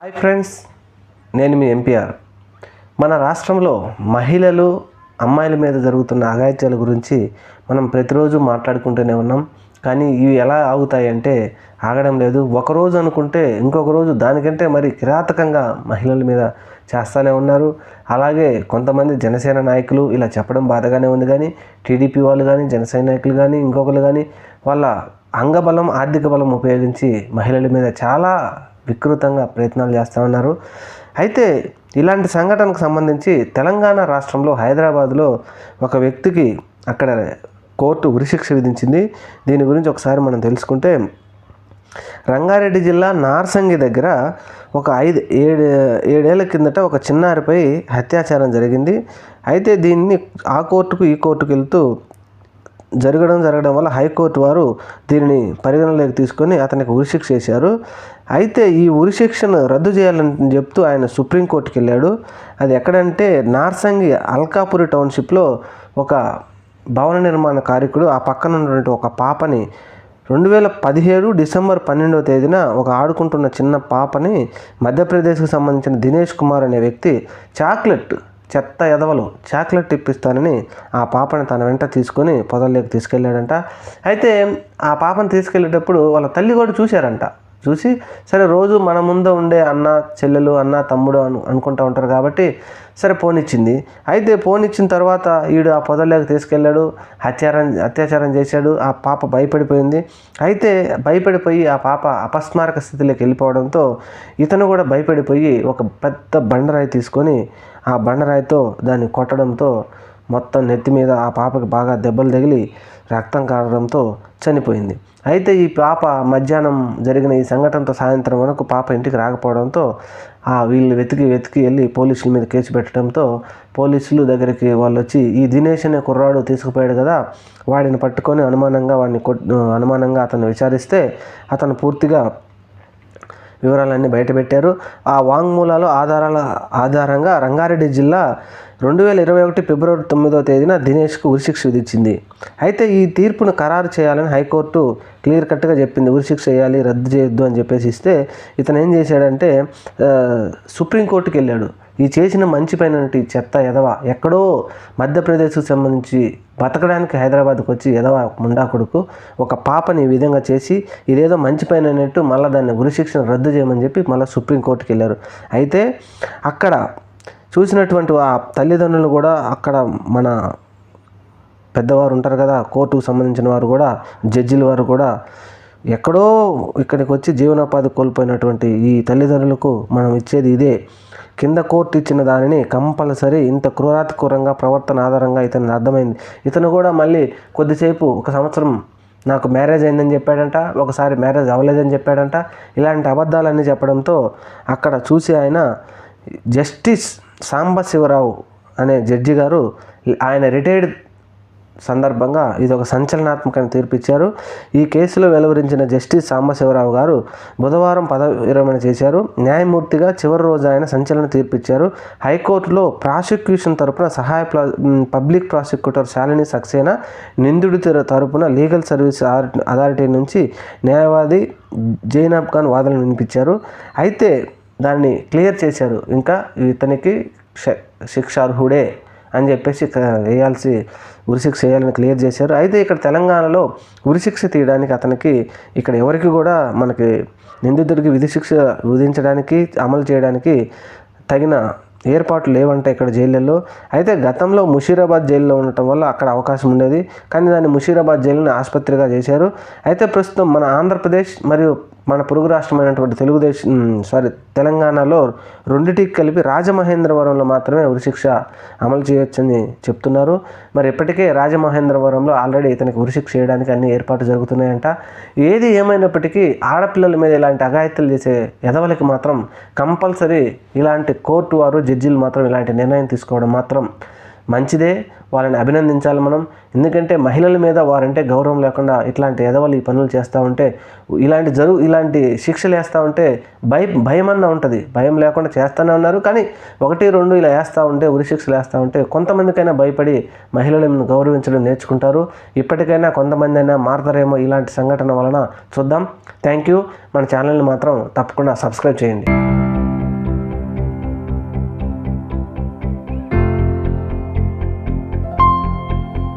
Hi friends, నేను మీ MPR. మన రాష్ట్రంలో మహిళలు అమ్మాయిల మీద జరుగుతున్న అఘాయిత్యాల గురించి మనం ప్రతిరోజు మాట్లాడుకుంటూనే ఉన్నాం. కానీ ఇవి ఎలా ఆగుతాయంటే ఆగడం లేదు. ఒకరోజు అనుకుంటే ఇంకొక రోజు దానికంటే మరి కిరాతకంగా మహిళల మీద చేస్తూనే ఉన్నారు. అలాగే కొంతమంది జనసేన నాయకులు ఇలా చెప్పడం బాధగానే ఉంది. కానీ టీడీపీ వాళ్ళు కానీ జనసేన నాయకులు కానీ ఇంకొకరు కానీ వాళ్ళ అంగబలం ఆర్థిక బలం ఉపయోగించి మహిళల మీద చాలా వికృతంగా ప్రయత్నాలు చేస్తూ ఉన్నారు. అయితే ఇలాంటి సంఘటనకు సంబంధించి తెలంగాణ రాష్ట్రంలో హైదరాబాద్లో ఒక వ్యక్తికి అక్కడ కోర్టు ఉరిశిక్ష విధించింది. దీని గురించి ఒకసారి మనం తెలుసుకుంటే, రంగారెడ్డి జిల్లా నార్సంగి దగ్గర ఒక 7 ఏళ్ల కిందట ఒక చిన్నారిపై అత్యాచారం జరిగింది. అయితే దీన్ని ఆ కోర్టుకు ఈ కోర్టుకు వెళ్తూ జరగడం వల్ల హైకోర్టు వారు దీనిని పరిగణలోకి తీసుకొని అతనికి ఉరిశిక్ష చేశారు. అయితే ఈ ఉరిశిక్షను రద్దు చేయాలని చెప్తూ ఆయన సుప్రీంకోర్టుకి వెళ్ళాడు. అది ఎక్కడంటే నార్సంగి అల్కాపురి టౌన్షిప్లో ఒక భవన నిర్మాణ కార్మికుడు ఆ పక్కన ఉన్నటువంటి ఒక పాపని 2017 డిసెంబర్ 12వ తేదీన ఒక ఆడుకుంటున్న చిన్న పాపని మధ్యప్రదేశ్కి సంబంధించిన దినేష్ కుమార్ అనే వ్యక్తి చెత్త ఎదవలు చాక్లెట్ ఇప్పిస్తానని ఆ పాపని తన వెంట తీసుకొని పొదల్లోకి తీసుకెళ్ళాడంట. అయితే ఆ పాపను తీసుకెళ్ళేటప్పుడు వాళ్ళ తల్లి కూడా చూశారంట. చూసి సరే రోజు మన ముందు ఉండే అన్న చెల్లెలు అన్న తమ్ముడు అనుకుంటూ ఉంటారు కాబట్టి సరే పోనిచ్చింది. అయితే పోనిచ్చిన తర్వాత ఈడు ఆ పొదల్లోకి తీసుకెళ్ళాడు, అత్యాచారం చేశాడు. ఆ పాప భయపడిపోయింది. అయితే భయపడిపోయి ఆ పాప అపస్మారక స్థితిలోకి వెళ్ళిపోవడంతో ఇతను కూడా భయపడిపోయి ఒక పెద్ద బండరాయి తీసుకొని ఆ బండరాయితో దాన్ని కొట్టడంతో మొత్తం నెత్తి మీద ఆ పాపకి బాగా దెబ్బలు తగిలి రక్తం కారడంతో చనిపోయింది. అయితే ఈ పాప మధ్యాహ్నం జరిగిన ఈ సంఘటనతో సాయంత్రం వరకు పాప ఇంటికి రాకపోవడంతో వీళ్ళు వెతికి వెళ్ళి పోలీసుల మీద కేసు పెట్టడంతో పోలీసులు దగ్గరికి వాళ్ళు వచ్చి ఈ దినేష్ అనే కుర్రాడు తీసుకుపోయాడు కదా, వాడిని పట్టుకొని అనుమానంగా అతను విచారిస్తే అతను పూర్తిగా వివరాలన్నీ బయటపెట్టారు. ఆ వాంగ్మూలాలు ఆధారంగా రంగారెడ్డి జిల్లా 2021 ఫిబ్రవరి 9వ తేదీన దినేష్కు ఉరిశిక్ష విధించింది. అయితే ఈ తీర్పును ఖరారు చేయాలని హైకోర్టు క్లియర్ కట్గా చెప్పింది. ఉరిశిక్ష చేయాలి, రద్దు చేయొద్దు అని చెప్పేసి ఇస్తే ఇతను ఏం చేశాడంటే సుప్రీంకోర్టుకి వెళ్ళాడు. ఈ చేసిన మంచి పైన చెత్త ఎదవ ఎక్కడో మధ్యప్రదేశ్కు సంబంధించి బతకడానికి హైదరాబాద్కి వచ్చి ఎదవ ముండా కొడుకు ఒక పాపని ఈ విధంగా చేసి ఇదేదో మంచి పైన అన్నట్టు మళ్ళీ దాన్ని ఉరిశిక్షను రద్దు చేయమని చెప్పి మళ్ళీ సుప్రీంకోర్టుకి వెళ్ళారు. అయితే అక్కడ చూసినటువంటి ఆ తల్లిదండ్రులు కూడా అక్కడ మన పెద్దవారు ఉంటారు కదా, కోర్టుకు సంబంధించిన వారు కూడా జడ్జిల వారు కూడా ఎక్కడో ఇక్కడికి వచ్చి జీవనోపాధి కోల్పోయినటువంటి ఈ తల్లిదండ్రులకు మనం ఇచ్చేది ఇదే. కింద కోర్టు ఇచ్చిన దానిని కంపల్సరీ ఇంత క్రూరాతిక్రూరంగా ప్రవర్తన ఆధారంగా ఇతను అర్థమైంది. ఇతను కూడా మళ్ళీ కొద్దిసేపు 1 సంవత్సరం నాకు మ్యారేజ్ అయిందని చెప్పాడంట, ఒకసారి మ్యారేజ్ అవ్వలేదని చెప్పాడంట. ఇలాంటి అబద్ధాలన్నీ చెప్పడంతో అక్కడ చూసి జస్టిస్ సాంబశివరావు అనే జడ్జి గారు ఆయన రిటైర్డ్ సందర్భంగా ఇది ఒక సంచలనాత్మకమైన తీర్పు ఇచ్చారు. ఈ కేసులో వెలువరించిన జస్టిస్ సాంబశివరావు గారు బుధవారం పదవి విరమణ చేశారు. న్యాయమూర్తిగా చివరి రోజు ఆయన సంచలన తీర్పు ఇచ్చారు. హైకోర్టులో ప్రాసిక్యూషన్ తరపున సహాయ పబ్లిక్ ప్రాసిక్యూటర్ శాలిని సక్సేనా, నిందితుడి తరపున లీగల్ సర్వీస్ అథారిటీ నుంచి న్యాయవాది జైనబ్ ఖాన్ వాదనలు వినిపించారు. అయితే దాన్ని క్లియర్ చేశారు. ఇంకా ఇతనికి శిక్షార్హుడే అని చెప్పేసి ఉరిశిక్ష వేయాలని క్లియర్ చేశారు. అయితే ఇక్కడ తెలంగాణలో ఉరిశిక్ష తీయడానికి అతనికి ఇక్కడ ఎవరికి కూడా మనకి నిందితుడికి విధించడానికి అమలు చేయడానికి తగిన ఏర్పాట్లు లేవంటే ఇక్కడ జైళ్ళల్లో. అయితే గతంలో ముషీరాబాద్ జైల్లో ఉండటం వల్ల అక్కడ అవకాశం ఉండేది, కానీ దాన్ని ముషీరాబాద్ జైలుని ఆసుపత్రిగా చేశారు. అయితే ప్రస్తుతం మన ఆంధ్రప్రదేశ్ మరియు మన పొరుగు రాష్ట్రమైనటువంటి తెలంగాణలో రెండిటికి కలిపి రాజమహేంద్రవరంలో మాత్రమే ఉరిశిక్ష అమలు చేయొచ్చని చెప్తున్నారు. మరి ఇప్పటికే రాజమహేంద్రవరంలో ఆల్రెడీ ఇతనికి ఉరిశిక్ష చేయడానికి అన్ని ఏర్పాట్లు జరుగుతున్నాయంట. ఏది ఏమైనప్పటికీ ఆడపిల్లల మీద ఇలాంటి అఘాయిత్యాలు చేసే ఎదవలకి మాత్రం కంపల్సరీ ఇలాంటి కోర్టు వారు జడ్జిలు మాత్రం ఇలాంటి నిర్ణయం తీసుకోవడం మాత్రం మంచిదే. వాళ్ళని అభినందించాలి మనం. ఎందుకంటే మహిళల మీద వారంటే గౌరవం లేకుండా ఇట్లాంటి ఎదవలు ఈ పనులు చేస్తూ ఉంటే ఇలాంటి శిక్షలు వేస్తూ ఉంటే భయమన్నా ఉంటుంది. భయం లేకుండా చేస్తూనే ఉన్నారు. కానీ 1, 2 ఇలా వేస్తూ ఉంటే ఉరిశిక్షలు వేస్తూ ఉంటే కొంతమందికైనా భయపడి మహిళలను గౌరవించడం నేర్చుకుంటారు. ఇప్పటికైనా కొంతమంది అయినా మారతారేమో ఇలాంటి సంఘటన వలన. చూద్దాం. Thank you. మన ఛానల్ని మాత్రం తప్పకుండా సబ్స్క్రైబ్ చేయండి.